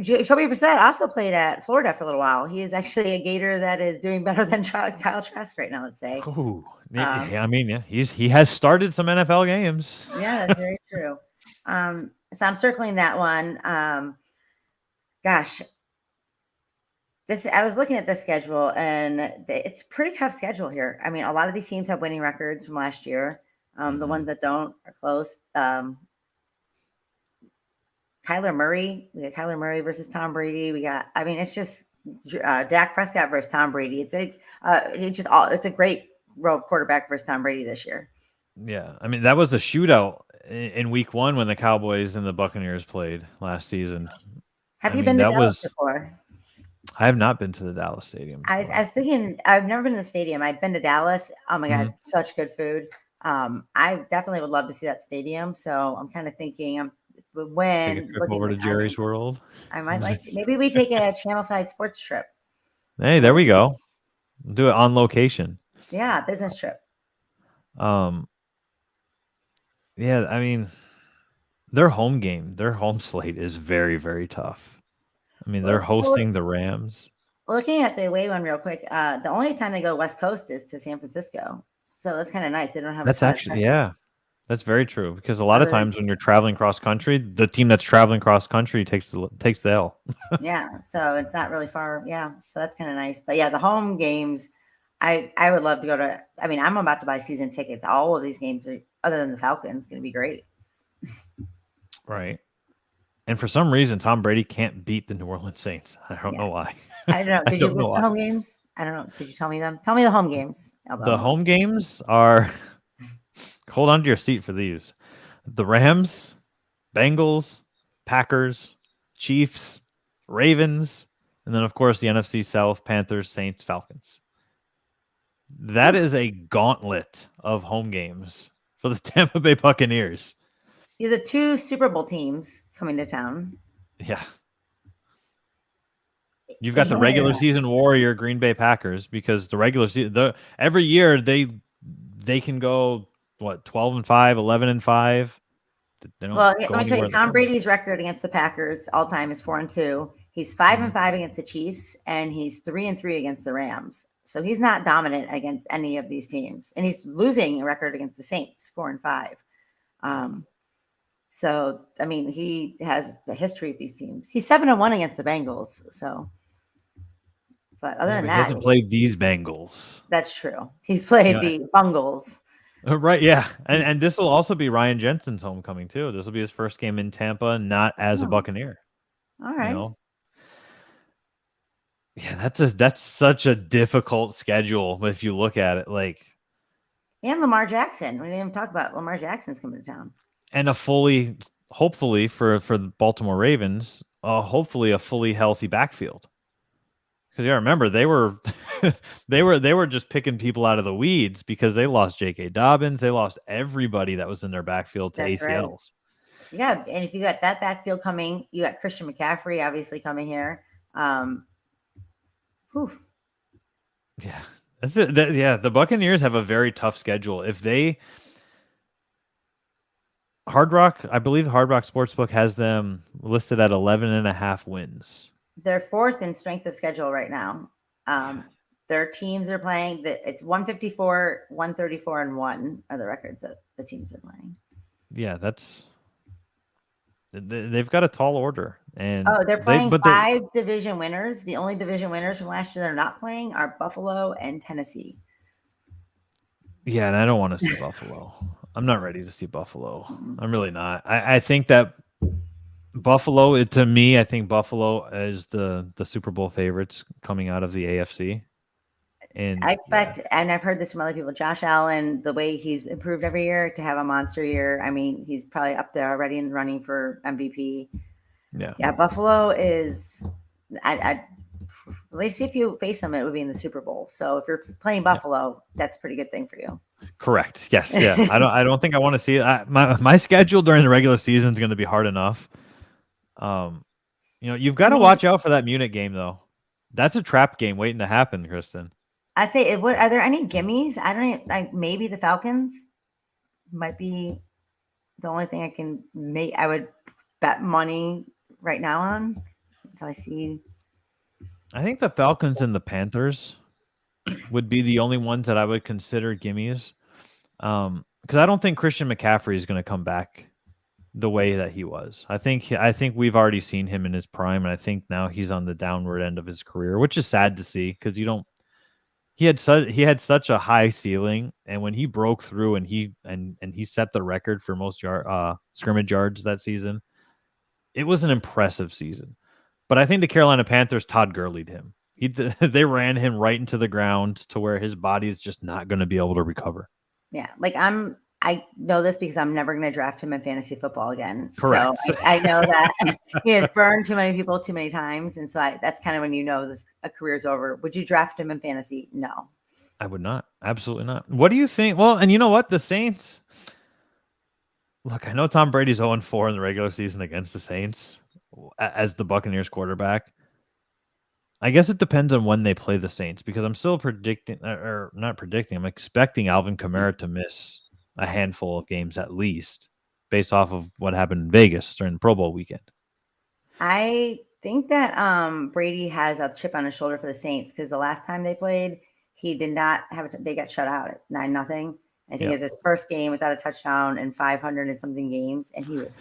Jacoby Brissett also played at Florida for a little while. He is actually a Gator that is doing better than Kyle Trask right now, let's say. Ooh, I mean, yeah, he has started some NFL games. Yeah, that's very true. So I'm circling that one. Gosh, I was looking at the schedule, and it's a pretty tough schedule here. I mean, a lot of these teams have winning records from last year. The ones that don't are close. Kyler Murray. We got Kyler Murray versus Tom Brady. It's just Dak Prescott versus Tom Brady. It's a great road quarterback versus Tom Brady this year. Yeah, I mean, that was a shootout in week 1 when the Cowboys and the Buccaneers played last season. Have you been to Dallas before? I have not been to the Dallas Stadium. I was thinking, I've never been to the stadium. I've been to Dallas. Oh my God, such good food. I definitely would love to see that stadium. So I'm kind of thinking, when over to Jerry's World, I might like to. Maybe we take a Channelside sports trip. Hey, there we go. We'll do it on location. Yeah, business trip. Yeah, I mean, their home slate is very, very tough. I mean, they're hosting the Rams. Looking at the away one real quick, the only time they go West Coast is to San Francisco. So that's kind of nice. They don't have. That's actually, yeah, that's very true. Because a lot of times when you're traveling cross country, the team that's traveling cross country takes the L. Yeah, so it's not really far. Yeah, so that's kind of nice. But yeah, the home games, I would love to go to. I mean, I'm about to buy season tickets. All of these games, other than the Falcons, going to be great. Right. And for some reason, Tom Brady can't beat the New Orleans Saints. I don't know why. I don't know. Did you look at the home games? I don't know. Did you tell me them? Tell me the home games. The home games are, hold on to your seat for these. The Rams, Bengals, Packers, Chiefs, Ravens, and then, of course, the NFC South, Panthers, Saints, Falcons. That is a gauntlet of home games for the Tampa Bay Buccaneers. You're the 2 Super Bowl teams coming to town. Yeah. You've got the regular season warrior Green Bay Packers, because the regular season, every year they can go 12-5, 11-5. Well, let me tell you, Tom Brady's record against the Packers all time is 4-2. He's 5-5 against the Chiefs, and he's 3-3 against the Rams. So he's not dominant against any of these teams, and he's losing a record against the Saints, 4-5. So I mean, he has a history of these teams. He's 7-1 against the Bengals. So, but other than that, he hasn't played these Bengals. That's true. He's played the Bungles. Right, yeah. And this will also be Ryan Jensen's homecoming too. This will be his first game in Tampa, not as a Buccaneer. All right. Yeah, that's such a difficult schedule if you look at it. Like, and Lamar Jackson. We didn't even talk about Lamar Jackson's coming to town. And hopefully for the Baltimore Ravens, hopefully a fully healthy backfield. Because remember, they were they were just picking people out of the weeds because they lost J.K. Dobbins, they lost everybody that was in their backfield to ACLs. Right. Yeah, and if you got that backfield coming, you got Christian McCaffrey obviously coming here. Yeah, that's it. The Buccaneers have a very tough schedule. If they I believe Hard Rock Sportsbook has them listed at 11.5 wins. They're 4th in strength of schedule right now. Their teams are playing. It's 154, 134, and 1 are the records that the teams are playing. Yeah, they've got a tall order. And they're playing 5 division winners. The only division winners from last year they're not playing are Buffalo and Tennessee. Yeah, and I don't want to see Buffalo. I'm not ready to see Buffalo. I'm really not. I think that Buffalo, to me, I think Buffalo is the Super Bowl favorites coming out of the AFC. And I expect, and I've heard this from other people, Josh Allen, the way he's improved every year, to have a monster year. I mean, he's probably up there already in the running for MVP. Yeah, Buffalo is, at least if you face them, it would be in the Super Bowl. So if you're playing Buffalo, that's a pretty good thing for you. Correct. Yes. Yeah. I don't think I want to see it. My schedule during the regular season is going to be hard enough. You've got to watch out for that Munich game, though. That's a trap game waiting to happen, Kristin. I'd say, are there any gimmies? I don't know, maybe the Falcons might be the only thing I can make. I would bet money right now on until I see. I think the Falcons and the Panthers would be the only ones that I would consider gimmies. Because I don't think Christian McCaffrey is going to come back the way that he was. I think we've already seen him in his prime, and I think now he's on the downward end of his career, which is sad to see because he had such a high ceiling, and when he broke through and he set the record for most scrimmage yards that season, it was an impressive season. But I think the Carolina Panthers Todd Gurley'd him. They ran him right into the ground to where his body is just not going to be able to recover. Yeah, I know this because I'm never going to draft him in fantasy football again. Correct. So I know that he has burned too many people too many times. And so that's kind of when a career's over. Would you draft him in fantasy? No. I would not. Absolutely not. What do you think? Well, and you know what? The Saints, look, I know Tom Brady's 0-4 in the regular season against the Saints as the Buccaneers quarterback. I guess it depends on when they play the Saints because I'm still I'm expecting Alvin Kamara to miss a handful of games at least based off of what happened in Vegas during the Pro Bowl weekend. I think that Brady has a chip on his shoulder for the Saints because the last time they played, he did not have they got shut out at 9-0. I think it was his first game without a touchdown in 500 and something games, and he was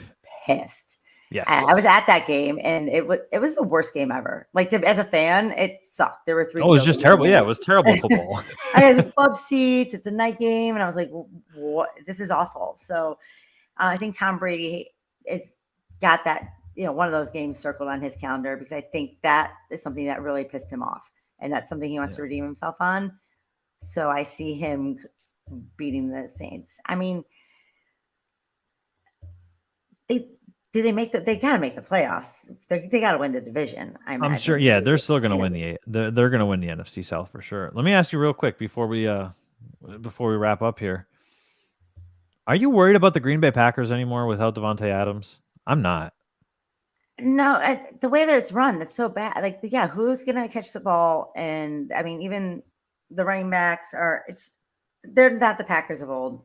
pissed. Yes. I was at that game, and it was the worst game ever. Like as a fan, it sucked. There were 3. Oh, it was just terrible. Yeah, it was terrible football. I was club seats. It's a night game, and I was like, "What? This is awful." So, I think Tom Brady is got that one of those games circled on his calendar because I think that is something that really pissed him off, and that's something he wants to redeem himself on. So I see him beating the Saints. I mean, did do they make they got to make the playoffs? They got to win the division. I'm sure. Yeah, they're still going to win they're going to win the NFC South for sure. Let me ask you real quick before we wrap up here. Are you worried about the Green Bay Packers anymore without Davante Adams? I'm not. No, the way that it's run, that's so bad. Like, yeah, who's gonna catch the ball? And I mean, even the running backs they're not the Packers of old.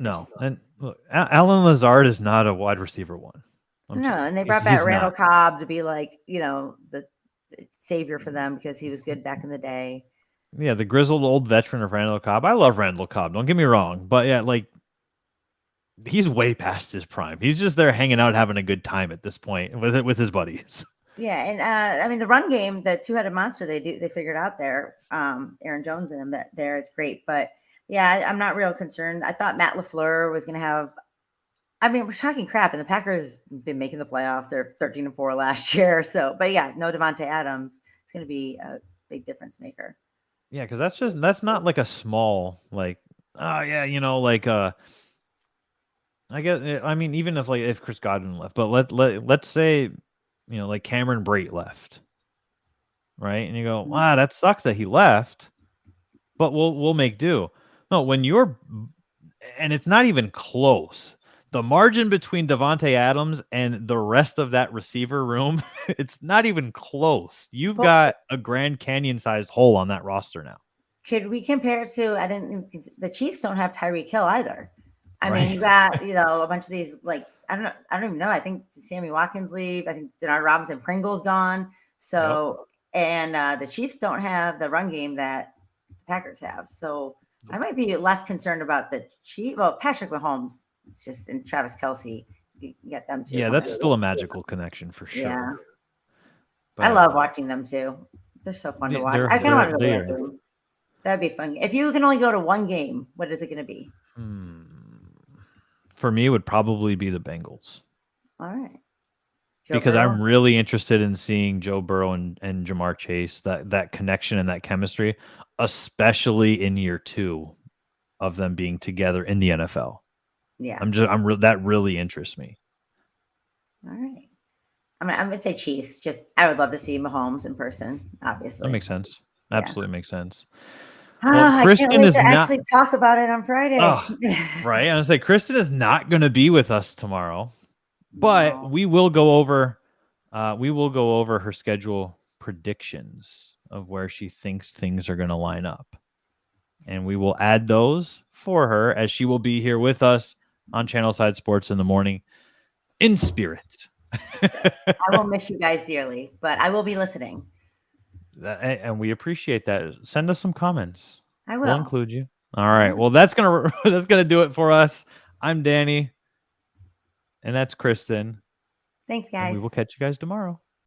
No, and look, Alan Lazard is not a wide receiver one. And they brought back Randall Cobb to be like, the savior for them because he was good back in the day. Yeah, the grizzled old veteran of Randall Cobb. I love Randall Cobb. Don't get me wrong, but yeah, like he's way past his prime. He's just there hanging out, having a good time at this point with his buddies. Yeah, and I mean the run game, the two-headed monster they figured out there. Aaron Jones and him there is great, but yeah, I'm not real concerned. I thought Matt LaFleur was going to have. I mean, we're talking crap, and the Packers been making the playoffs. They're 13-4 last year, so but yeah, no Davante Adams. It's going to be a big difference maker. Yeah, because that's not like a small like I guess I mean even if Chris Godwin left, but let's say like Cameron Brate left, right? And you go, wow, that sucks that he left, but we'll make do. No, and it's not even close. The margin between Davante Adams and the rest of that receiver room, it's not even close. You've got a Grand Canyon-sized hole on that roster now. Could we compare it to? The Chiefs don't have Tyreek Hill either. I mean, you got a bunch of these like I don't even know. I think Sammy Watkins leave. I think Denard Robinson Pringle's gone. So and the Chiefs don't have the run game that the Packers have. So I might be less concerned about the Chiefs. Well, Patrick Mahomes. It's just in Travis Kelce, you get them too. Yeah, that's still a magical connection for sure. Yeah, but I love watching them too. They're so fun to watch. I kind of want to go to them. That'd be fun. If you can only go to one game, what is it going to be? For me, it would probably be the Bengals. All right. Because I'm really interested in seeing Joe Burrow and Jamar Chase, that connection and that chemistry, especially in year 2 of them being together in the NFL. Yeah, that really interests me. All right, I'm gonna say Chiefs. I would love to see Mahomes in person. Obviously, that makes sense. Absolutely makes sense. Well, Kristin is actually talk about it on Friday. Right, I was say Kristin is not going to be with us tomorrow, but we will go over. Her schedule predictions of where she thinks things are going to line up, and we will add those for her as she will be here with us on Channelside Sports in the morning in spirit. I will miss you guys dearly, but I will be listening. And we appreciate that. Send us some comments. I will. We'll include you. All right. Well, that's gonna do it for us. I'm Danny, and that's Kristin. Thanks, guys. And we will catch you guys tomorrow.